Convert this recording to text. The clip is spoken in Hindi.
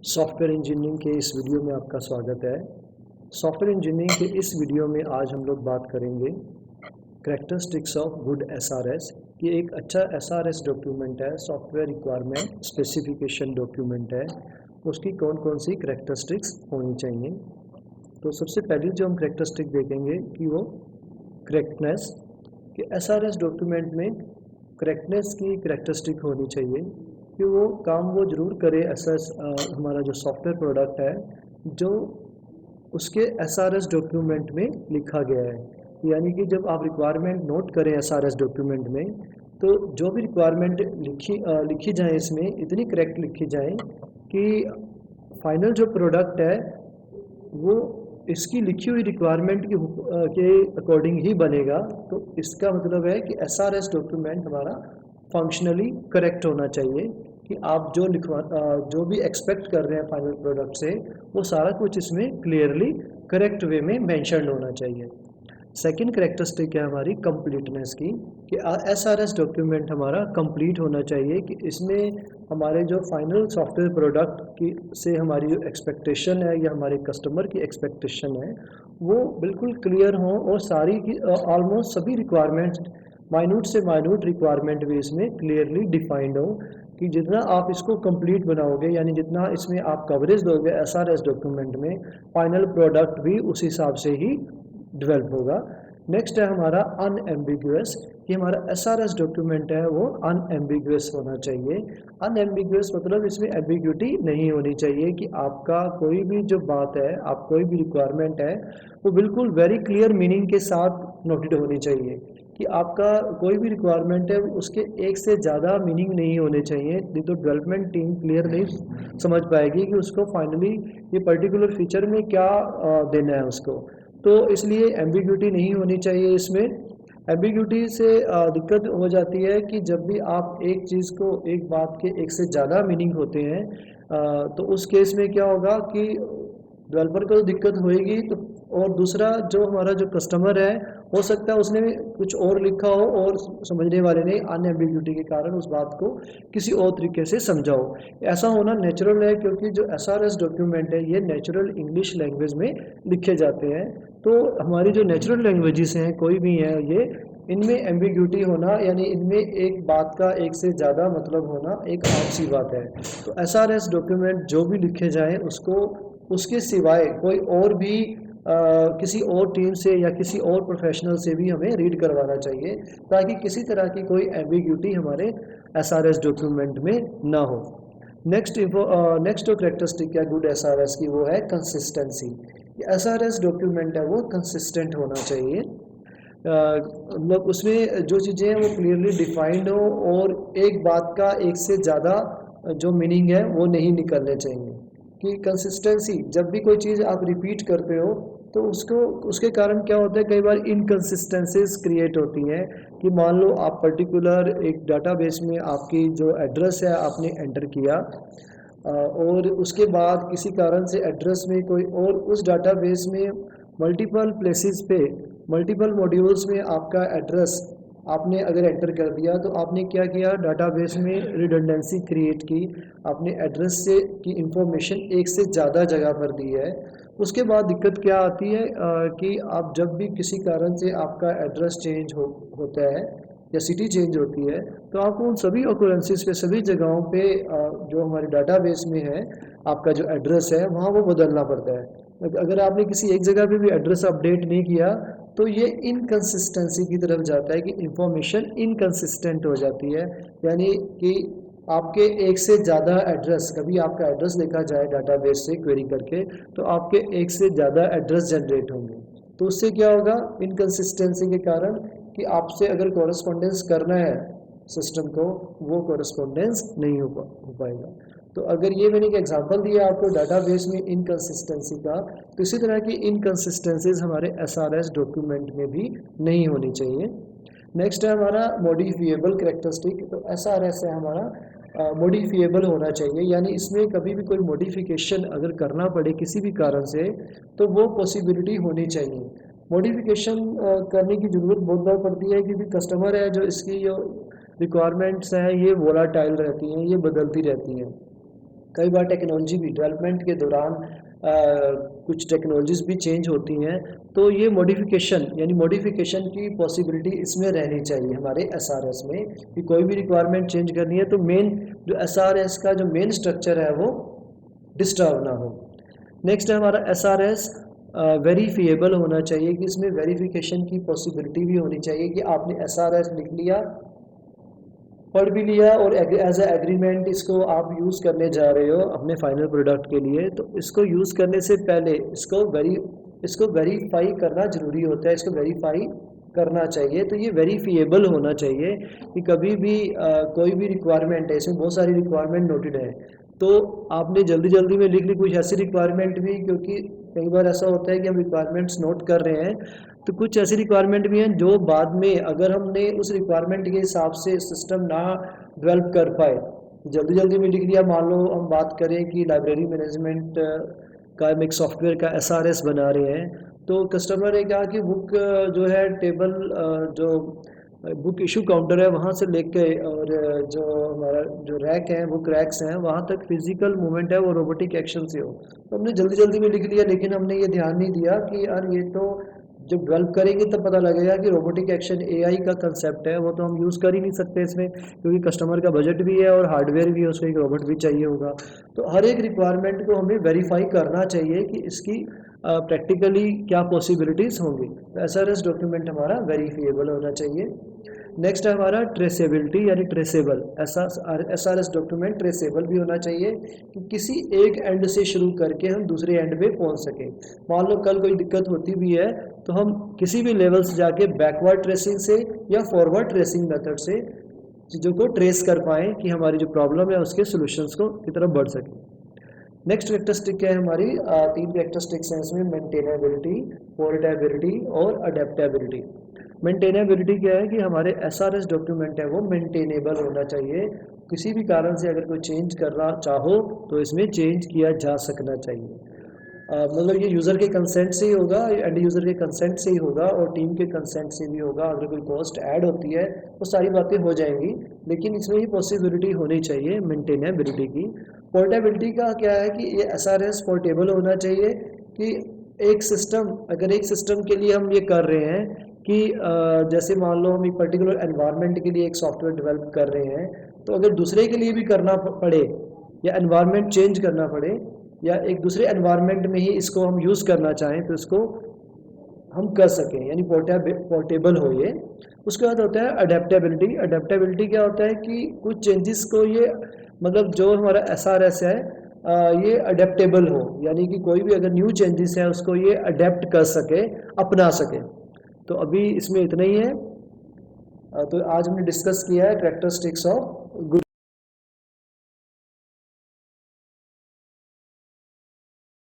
सॉफ्टवेयर इंजीनियरिंग के इस वीडियो में आपका स्वागत है। सॉफ्टवेयर इंजीनियरिंग के इस वीडियो में आज हम लोग बात करेंगे कैरेक्टरिस्टिक्स ऑफ गुड एसआरएस कि एक अच्छा एसआरएस डॉक्यूमेंट है, सॉफ्टवेयर रिक्वायरमेंट स्पेसिफिकेशन डॉक्यूमेंट है, उसकी कौन कौन सी कैरेक्टरिस्टिक्स होनी चाहिए। तो सबसे पहली जो हम कैरेक्टरिस्टिक देखेंगे कि वो करेक्टनेस, कि एसआरएस डॉक्यूमेंट में करेक्टनेस की कैरेक्टरिस्टिक होनी चाहिए कि वो काम वो ज़रूर करे। हमारा जो सॉफ्टवेयर प्रोडक्ट है जो उसके एसआरएस डॉक्यूमेंट में लिखा गया है, यानी कि जब आप रिक्वायरमेंट नोट करें एसआरएस डॉक्यूमेंट में तो जो भी रिक्वायरमेंट लिखी जाए इसमें इतनी करेक्ट लिखी जाए कि फाइनल जो प्रोडक्ट है वो इसकी लिखी हुई रिक्वायरमेंट के अकॉर्डिंग ही बनेगा। तो इसका मतलब है कि एसआरएस डॉक्यूमेंट हमारा फंक्शनली करेक्ट होना चाहिए कि आप जो भी एक्सपेक्ट कर रहे हैं फाइनल प्रोडक्ट से वो सारा कुछ इसमें क्लियरली करेक्ट वे में मेंशन्ड होना चाहिए। सेकंड कैरेक्टरिस्टिक है हमारी कंप्लीटनेस की कि एसआरएस डॉक्यूमेंट हमारा कंप्लीट होना चाहिए, कि इसमें हमारे जो फाइनल सॉफ्टवेयर प्रोडक्ट की से हमारी जो एक्सपेक्टेशन है या हमारे कस्टमर की एक्सपेक्टेशन है वो बिल्कुल क्लियर हो और सारी की ऑलमोस्ट सभी रिक्वायरमेंट्स माइन्यूट से माइन्यूट रिक्वायरमेंट भी इसमें क्लियरली डिफाइंड हो, कि जितना आप इसको कंप्लीट बनाओगे यानी जितना इसमें आप कवरेज दोगे एसआरएस डॉक्यूमेंट में फाइनल प्रोडक्ट भी उस हिसाब से ही डेवलप होगा। नेक्स्ट है हमारा अनएम्बिगुअस, कि हमारा एसआरएस डॉक्यूमेंट है वो अनएम्बिगुअस होना चाहिए। अनएम्बिगुअस मतलब इसमें एम्बिग्यूटी नहीं होनी चाहिए, कि आपका कोई भी जो बात है, आप कोई भी रिक्वायरमेंट है वो बिल्कुल वेरी क्लियर मीनिंग के साथ नोटेड होनी चाहिए, कि आपका कोई भी रिक्वायरमेंट है उसके एक से ज़्यादा मीनिंग नहीं होने चाहिए, नहीं तो डेवलपमेंट टीम क्लियर नहीं समझ पाएगी कि उसको फाइनली ये पर्टिकुलर फीचर में क्या देना है उसको। तो इसलिए एम्बिग्यूटी नहीं होनी चाहिए इसमें। एम्बिग्यूटी से दिक्कत हो जाती है कि जब भी आप एक चीज़ को, एक बात के एक से ज़्यादा मीनिंग होते हैं तो उस केस में क्या होगा कि डेवलपर को दिक्कत होएगी। तो और दूसरा जो हमारा जो कस्टमर है हो सकता है उसने कुछ और लिखा हो और समझने वाले ने अनएम्बिग्यूटी के कारण उस बात को किसी और तरीके से समझा हो। ऐसा होना नेचुरल है, क्योंकि जो एसआरएस डॉक्यूमेंट है ये नेचुरल इंग्लिश लैंग्वेज में लिखे जाते हैं। तो हमारी जो नेचुरल लैंग्वेजेस हैं कोई भी हैं ये, इनमें एम्बिग्यूटी होना यानी इनमें एक बात का एक से ज़्यादा मतलब होना एक आम सी बात है। तो एसआरएस डॉक्यूमेंट जो भी लिखे जाएं उसको उसके सिवाय कोई और भी किसी और टीम से या किसी और प्रोफेशनल से भी हमें रीड करवाना चाहिए, ताकि किसी तरह की कोई एम्बिग्यूटी हमारे एसआरएस डॉक्यूमेंट में ना हो। नेक्स्ट जो करेक्टरिस्टिक है गुड एसआरएस की वो है कंसिस्टेंसी। एसआरएस डॉक्यूमेंट है वो कंसिस्टेंट होना चाहिए, मतलब उसमें जो चीज़ें हैं वो क्लियरली डिफाइंड हो और एक बात का एक से ज़्यादा जो मीनिंग है वो नहीं निकलने चाहिए। कि कंसिस्टेंसी, जब भी कोई चीज़ आप रिपीट करते हो तो उसको उसके कारण क्या होता है, कई बार इनकंसिस्टेंसीज क्रिएट होती हैं। कि मान लो आप पर्टिकुलर एक डाटाबेस में आपकी जो एड्रेस है आपने एंटर किया और उसके बाद किसी कारण से एड्रेस में कोई और उस डाटाबेस में मल्टीपल प्लेसेस पे मल्टीपल मॉड्यूल्स में आपका एड्रेस आपने अगर एंटर कर दिया तो आपने क्या किया, डाटाबेस में रिडंडेंसी क्रिएट की, आपने एड्रेस से की इंफॉर्मेशन एक से ज़्यादा जगह पर दी है। उसके बाद दिक्कत क्या आती है कि आप जब भी किसी कारण से आपका एड्रेस चेंज होता है या सिटी चेंज होती है तो आपको उन सभी ऑकरेंसेस पे, सभी जगहों पे जो हमारे डाटाबेस में है आपका जो एड्रेस है वहाँ वो बदलना पड़ता है। अगर आपने किसी एक जगह पे भी एड्रेस अपडेट नहीं किया तो ये इनकंसिस्टेंसी की तरफ जाता है, कि इंफॉर्मेशन इनकंसिस्टेंट हो जाती है। यानी कि आपके एक से ज़्यादा एड्रेस, कभी आपका एड्रेस देखा जाए डाटाबेस से क्वेरी करके तो आपके एक से ज़्यादा एड्रेस जनरेट होंगे। तो उससे क्या होगा, इनकंसिस्टेंसी के कारण कि आपसे अगर कॉरेस्पॉन्डेंस करना है सिस्टम को, वो कॉरेस्पॉन्डेंस नहीं हो पाएगा। तो अगर ये मैंने एक एग्जांपल दिया आपको डाटाबेस में इनकंसिस्टेंसी का, तो इसी तरह की इनकंसिस्टेंसीज हमारे एसआरएस डॉक्यूमेंट में भी नहीं होनी चाहिए। नेक्स्ट है हमारा मॉडिफिएबल कैरेक्टरिस्टिक। तो एसआरएस है हमारा मॉडिफिएबल होना चाहिए, यानी इसमें कभी भी कोई मॉडिफिकेशन अगर करना पड़े किसी भी कारण से तो वो पॉसिबिलिटी होनी चाहिए। मॉडिफिकेशन करने की ज़रूरत बहुत बार पड़ती है, क्योंकि कस्टमर है जो इसकी जो रिक्वायरमेंट्स हैं ये वोलाटाइल रहती हैं, ये बदलती रहती हैं। कई बार टेक्नोलॉजी भी डेवलपमेंट के दौरान कुछ टेक्नोलॉजीज़ भी चेंज होती हैं, तो ये मॉडिफिकेशन की पॉसिबिलिटी इसमें रहनी चाहिए हमारे एसआरएस में कि कोई भी रिक्वायरमेंट चेंज करनी है तो मेन जो एसआरएस का जो मेन स्ट्रक्चर है वो डिस्टर्ब ना हो। नेक्स्ट है हमारा एसआरएस वेरीफिएबल होना चाहिए कि इसमें वेरिफिकेशन की पॉसिबिलिटी भी होनी चाहिए कि आपने एसआरएस लिख लिया, पढ़ भी लिया और एज ए एग्रीमेंट इसको आप यूज़ करने जा रहे हो अपने फाइनल प्रोडक्ट के लिए, तो इसको यूज़ करने से पहले इसको वेरीफाई करना ज़रूरी होता है, इसको वेरीफाई करना चाहिए। तो ये वेरीफिएबल होना चाहिए कि कभी भी कोई भी रिक्वायरमेंट है, इसमें बहुत सारी रिक्वायरमेंट नोटेड है, तो आपने जल्दी जल्दी में लिख ली कुछ ऐसी रिक्वायरमेंट भी, क्योंकि कई बार ऐसा होता है कि हम रिक्वायरमेंट्स नोट कर रहे हैं तो कुछ ऐसी रिक्वायरमेंट भी हैं जो बाद में अगर हमने उस रिक्वायरमेंट के हिसाब से सिस्टम ना डेवलप कर पाए, जल्दी जल्दी में लिख लिया। मान लो हम बात करें कि लाइब्रेरी मैनेजमेंट का हम एक सॉफ्टवेयर का एसआरएस बना रहे हैं, तो कस्टमर ने कहा कि बुक जो है टेबल जो बुक इशू काउंटर है वहाँ से लेके और जो हमारा जो रैक है बुक रैक्स हैं वहाँ तक फिजिकल मूवमेंट है वो रोबोटिक एक्शन से हो। तो हमने जल्दी जल्दी में लिख लिया, लेकिन हमने ये ध्यान नहीं दिया कि यार ये तो जब डेवलप करेंगे तब पता लगेगा कि रोबोटिक एक्शन एआई का कंसेप्ट है, वो तो हम यूज़ कर ही नहीं सकते इसमें, क्योंकि कस्टमर का बजट भी है और हार्डवेयर भी है, उसको एक रोबोट भी चाहिए होगा। तो हर एक रिक्वायरमेंट को हमें वेरीफाई करना चाहिए कि इसकी प्रैक्टिकली क्या पॉसिबिलिटीज़ होंगी। तो एसआरएस डॉक्यूमेंट हमारा वेरीफिएबल होना चाहिए। नेक्स्ट है हमारा ट्रेसेबिलिटी यानी ट्रेसेबल। एसआरएस डॉक्यूमेंट ट्रेसेबल भी होना चाहिए कि किसी एक एंड से शुरू करके हम दूसरे एंड पे पहुंच सकें। मान लो कल कोई दिक्कत होती भी है तो हम किसी भी लेवल से जाके बैकवर्ड ट्रेसिंग से या फॉरवर्ड ट्रेसिंग मेथड से चीज़ों को ट्रेस कर पाएँ कि हमारी जो प्रॉब्लम है उसके सोल्यूशंस को की तरफ बढ़ सकें। नेक्स्ट कैरेक्टरिस्टिक है हमारी 3 कैरेक्टरिस्टिक्स हैं इसमें, मेंटेनेबिलिटी, पोर्टेबिलिटी और अडेप्टेबिलिटी। मेंटेनेबिलिटी क्या है कि हमारे एसआरएस डॉक्यूमेंट है वो मेंटेनेबल होना चाहिए, किसी भी कारण से अगर कोई चेंज करना चाहो तो इसमें चेंज किया जा सकना चाहिए। मतलब ये यूज़र के कंसेंट से ही होगा, एंड यूज़र के कंसेंट से ही होगा और टीम के कंसेंट से भी होगा। अगर कोई कॉस्ट ऐड होती है वो सारी बातें हो जाएंगी, लेकिन इसमें ही पॉसिबिलिटी होनी चाहिए मेंटेनेबिलिटी की। पोर्टेबिलिटी का क्या है कि ये एसआरएस पोर्टेबल होना चाहिए कि अगर एक सिस्टम के लिए हम ये कर रहे हैं कि जैसे मान लो हम एक पर्टिकुलर एनवायरनमेंट के लिए एक सॉफ्टवेयर डेवलप कर रहे हैं, तो अगर दूसरे के लिए भी करना पड़े या एनवायरनमेंट चेंज करना पड़े या एक दूसरे एनवायरनमेंट में ही इसको हम यूज़ करना चाहें तो इसको हम कर सकें, यानी पोर्टेबल हो ये। उसके बाद होता है अडेप्टेबिलिटी। अडेप्टेबिलिटी क्या होता है कि कुछ चेंजेस को ये मतलब जो हमारा एसआरएस है ये अडेप्टेबल हो, यानी कि कोई भी अगर न्यू चेंजेस है उसको ये अडेप्ट कर सके, अपना सके। तो अभी इसमें इतना ही है। तो आज हमने डिस्कस किया है कैरेक्टरिस्टिक्स ऑफ गुड